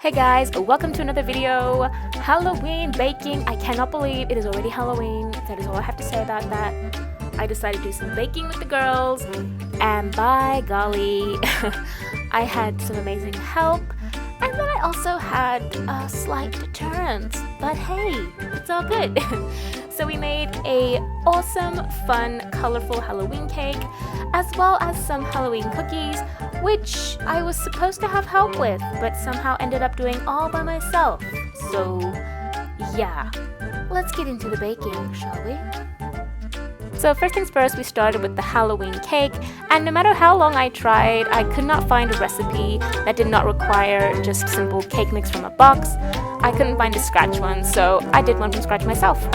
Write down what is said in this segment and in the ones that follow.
Hey guys, welcome to another video. Halloween baking. I cannot believe it is already Halloween. That is all I have to say about that. I decided to do some baking with the girls, and by golly, I had some amazing help, and then I also had a slight deterrent, but hey, it's all good. So we made a awesome, fun, colorful Halloween cake, as well as some Halloween cookies, which I was supposed to have help with, but somehow ended up doing all by myself. So yeah, let's get into the baking, shall we? So first things first, we started with the Halloween cake, and no matter how long I tried, I could not find a recipe that did not require just simple cake mix from a box. I couldn't find a scratch one, so I did one from scratch myself.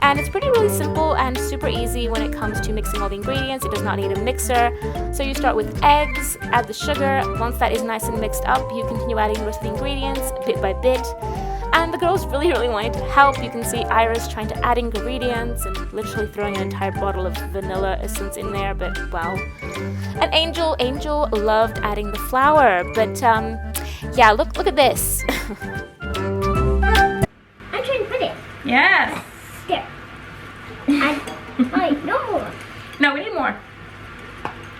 And it's really simple and super easy when it comes to mixing all the ingredients. It does not need a mixer. So you start with eggs, add the sugar. Once that is nice and mixed up, you continue adding the rest of the ingredients bit by bit. And the girls really wanted to help. You can see Iris trying to add ingredients and literally throwing an entire bottle of vanilla essence in there, but wow. And Angel loved adding the flour, but yeah, look at this. I'm trying to put it. Yes. There. Wait, no more. No, we need more.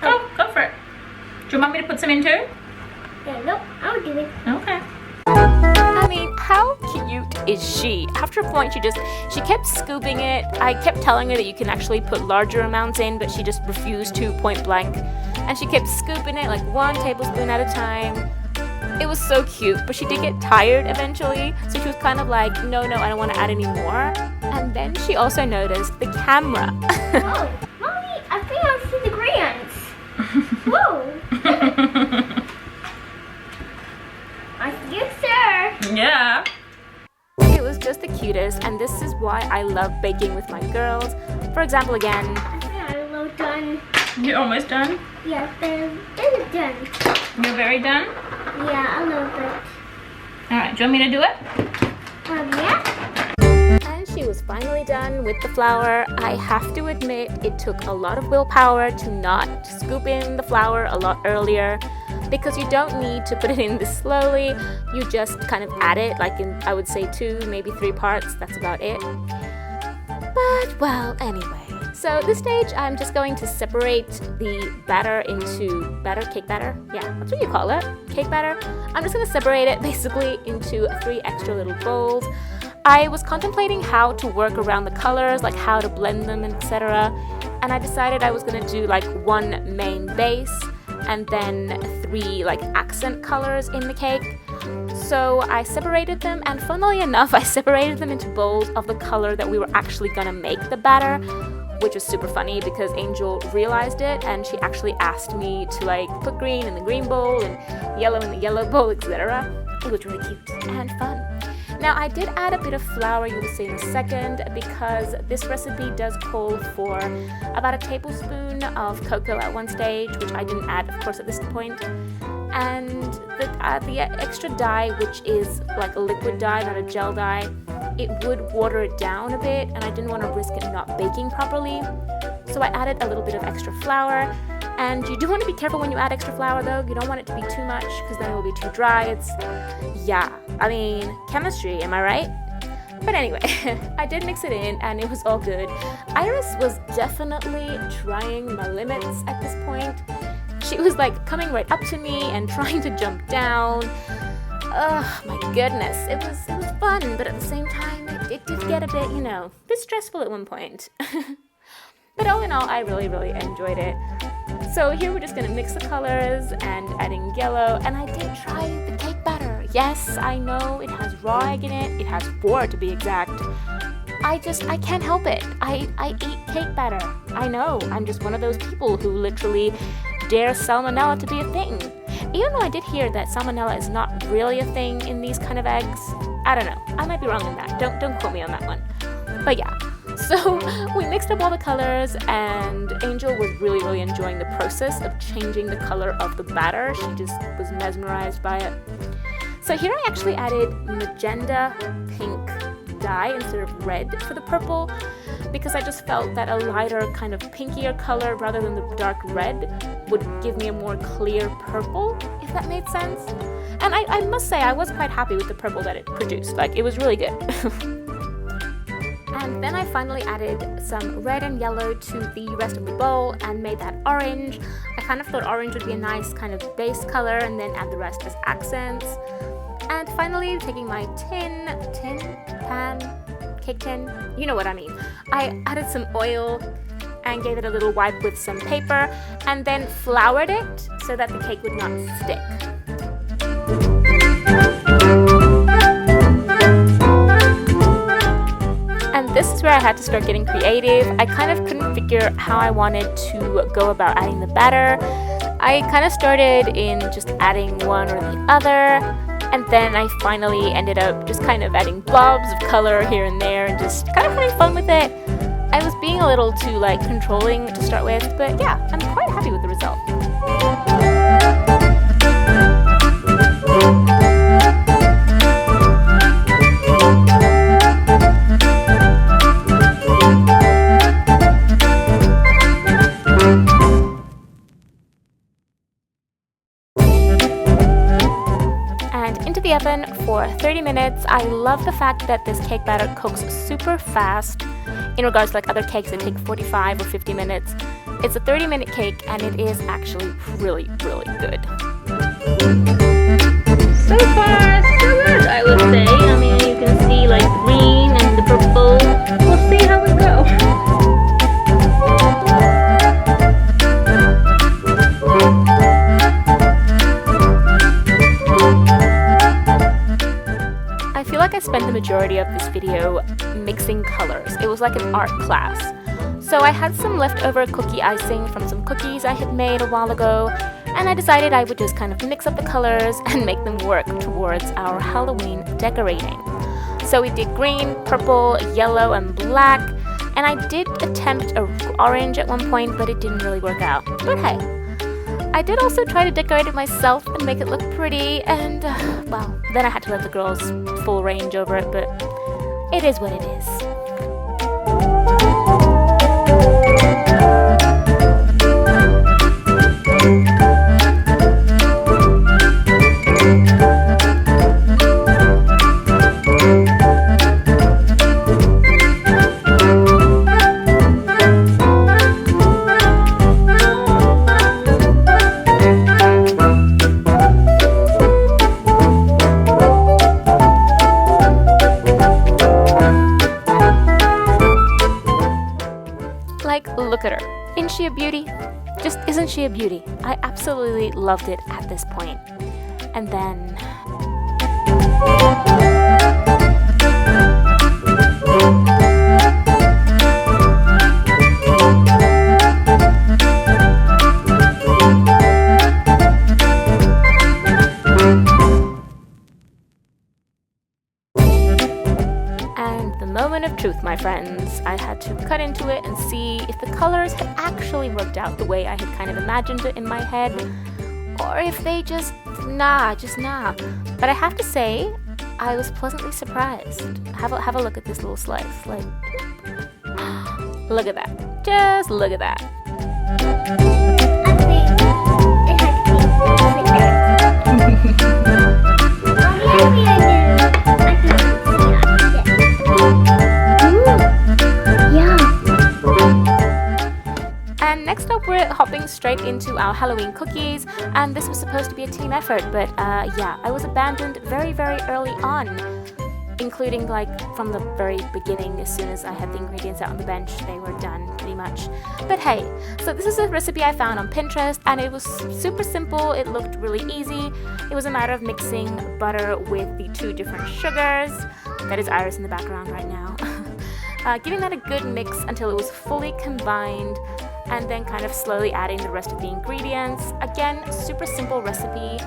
Go for it. Do you want me to put some in too? Yeah, nope, I'll do it. Okay. I mean, how cute is she? After a point, she kept scooping it. I kept telling her that you can actually put larger amounts in, but she just refused to, point blank. And she kept scooping it like 1 tablespoon at a time. It was so cute, but she did get tired eventually, so she was kind of like, no, I don't want to add any more. And then she also noticed the camera. Oh, Mommy, I think I see the crayons. Whoa. Yes, sir. Yeah. It was just the cutest, and this is why I love baking with my girls. For example, again. I'm almost done. You're almost done? Yes, it's done. You're very done? Yeah, a little bit. Alright, do you want me to do it? Yeah. And she was finally done with the flour. I have to admit, it took a lot of willpower to not scoop in the flour a lot earlier, because you don't need to put it in this slowly. You just kind of add it, like in, I would say 2, maybe 3 parts. That's about it. But, well, anyway. So this stage, I'm just going to separate the batter into cake batter. Yeah, that's what you call it, cake batter. I'm just going to separate it basically into 3 extra little bowls. I was contemplating how to work around the colors, like how to blend them, etc. And I decided I was going to do like 1 main base and then 3 like accent colors in the cake. So I separated them, and funnily enough, I separated them into bowls of the color that we were actually going to make the batter, which was super funny because Angel realized it and she actually asked me to like put green in the green bowl and yellow in the yellow bowl, etc. It was really cute and fun. Now I did add a bit of flour, you will see in a second, because this recipe does call for about 1 tablespoon of cocoa at one stage, which I didn't add, of course, at this point. And the extra dye, which is like a liquid dye, not a gel dye, it would water it down a bit, and I didn't want to risk it not baking properly. So I added a little bit of extra flour. And you do want to be careful when you add extra flour though. You don't want it to be too much because then it will be too dry. Yeah, I mean, chemistry, am I right? But anyway, I did mix it in and it was all good. Iris was definitely trying my limits at this point. She was like coming right up to me and trying to jump down. Oh my goodness, it was fun, but at the same time, it did get a bit stressful at one point. But all in all, I really enjoyed it. So here we're just going to mix the colors and adding yellow, and I did try the cake batter. Yes, I know it has raw egg in it. It has 4 to be exact. I can't help it. I eat cake batter. I know, I'm just one of those people who literally dare salmonella to be a thing. Even though I did hear that salmonella is not really a thing in these kind of eggs. I don't know. I might be wrong in that. Don't quote me on that one. But yeah. So we mixed up all the colors, and Angel was really enjoying the process of changing the color of the batter. She just was mesmerized by it. So here I actually added magenta pink dye instead of red for the purple, because I just felt that a lighter kind of pinkier color rather than the dark red would give me a more clear purple, if that made sense. And I must say, I was quite happy with the purple that it produced. Like, it was really good. And then I finally added some red and yellow to the rest of the bowl and made that orange. I kind of thought orange would be a nice kind of base color, and then add the rest as accents. And finally, taking my cake tin, you know what I mean. I added some oil and gave it a little wipe with some paper, and then floured it so that the cake would not stick. And this is where I had to start getting creative. I kind of couldn't figure how I wanted to go about adding the batter. I kind of started in just adding one or the other, and then I finally ended up just kind of adding blobs of color here and there and just kind of having fun with it. I was being a little too controlling to start with, but yeah, I'm quite happy with the result. The oven for 30 minutes. I love the fact that this cake batter cooks super fast in regards to other cakes that take 45 or 50 minutes. It's a 30-minute cake, and it is actually really, really good. So far, so good, I would say. I mean, you can see the green and the purple. We'll see how it goes. I spent the majority of this video mixing colors. It was like an art class. So I had some leftover cookie icing from some cookies I had made a while ago, and I decided I would just kind of mix up the colors and make them work towards our Halloween decorating. So we did green, purple, yellow, and black, and I did attempt a orange at one point, but it didn't really work out. But hey, I did also try to decorate it myself and make it look pretty, and well, then I had to let the girls full range over it, but it is what it is. Look at her. Isn't she a beauty? Just isn't she a beauty? I absolutely loved it at this point. And then moment of truth, my friends. I had to cut into it and see if the colors had actually worked out the way I had kind of imagined it in my head, or if they just nah. But I have to say, I was pleasantly surprised. Have a look at this little slice. Look at that. Just look at that. And next up, we're hopping straight into our Halloween cookies, and this was supposed to be a team effort, but yeah, I was abandoned very, very early on, including from the very beginning. As soon as I had the ingredients out on the bench, they were done pretty much. But hey, so this is a recipe I found on Pinterest, and it was super simple. It looked really easy. It was a matter of mixing butter with the 2 different sugars. That is Iris in the background right now. Giving that a good mix until it was fully combined, and then kind of slowly adding the rest of the ingredients. Again, super simple recipe.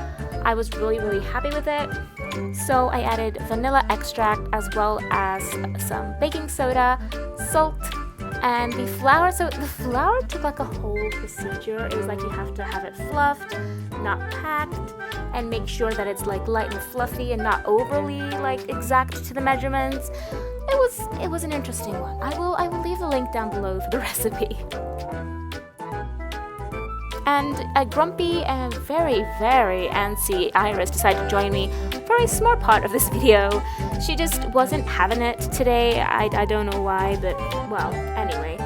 I was really, really happy with it. So I added vanilla extract as well as some baking soda, salt, and the flour. So the flour took a whole procedure. It was you have to have it fluffed, not packed, and make sure that it's light and fluffy and not overly exact to the measurements. it was an interesting one. I will leave the link down below for the recipe. And a grumpy and very, very antsy Iris decided to join me for a small part of this video. She just wasn't having it today. I don't know why, but well, anyway.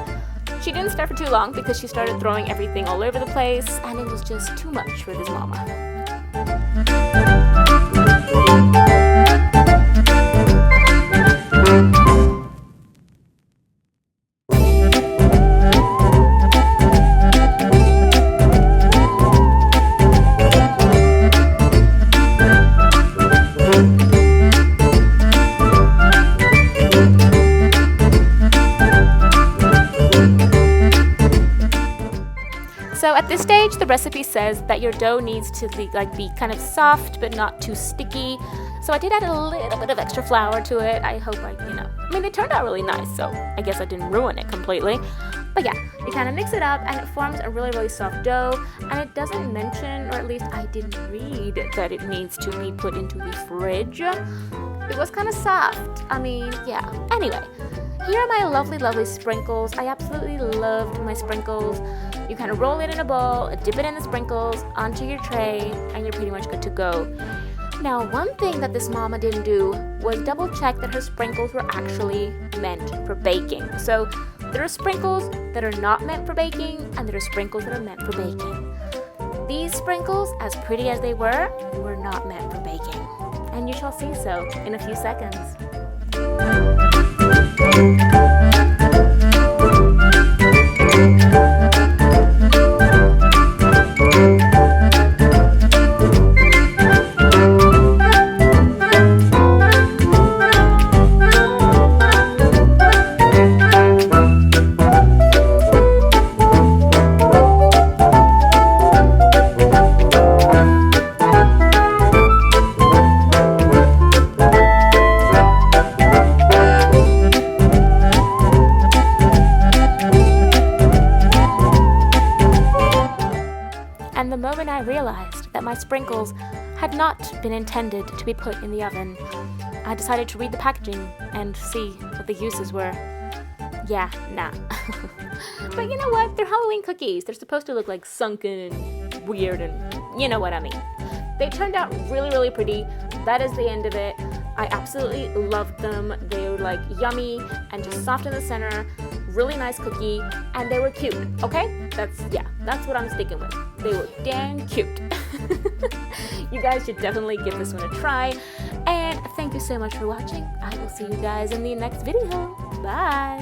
She didn't start for too long because she started throwing everything all over the place, and it was just too much for this mama. So at this stage, the recipe says that your dough needs to be kind of soft, but not too sticky. So I did add a little bit of extra flour to it. I hope they turned out really nice, so I guess I didn't ruin it completely. But yeah, you kind of mix it up and it forms a really, really soft dough. And it doesn't mention, or at least I didn't read, that it needs to be put into the fridge. It was kind of soft. Yeah. Anyway, here are my lovely, lovely sprinkles. I absolutely loved my sprinkles. You kind of roll it in a bowl, dip it in the sprinkles onto your tray, and you're pretty much good to go. Now, one thing that this mama didn't do was double check that her sprinkles were actually meant for baking. So there are sprinkles that are not meant for baking, and there are sprinkles that are meant for baking. These sprinkles, as pretty as they were not meant for baking. And you shall see so in a few seconds. And the moment I realized that my sprinkles had not been intended to be put in the oven, I decided to read the packaging and see what the uses were. Yeah, nah. But you know what? They're Halloween cookies. They're supposed to look like sunken and weird and you know what I mean. They turned out really, really pretty. That is the end of it. I absolutely loved them. They were like yummy and just soft in the center. Really nice cookie, and they were cute, okay? That's what I'm sticking with. They were damn cute. You guys should definitely give this one a try, and thank you so much for watching. I will see you guys in the next video. Bye!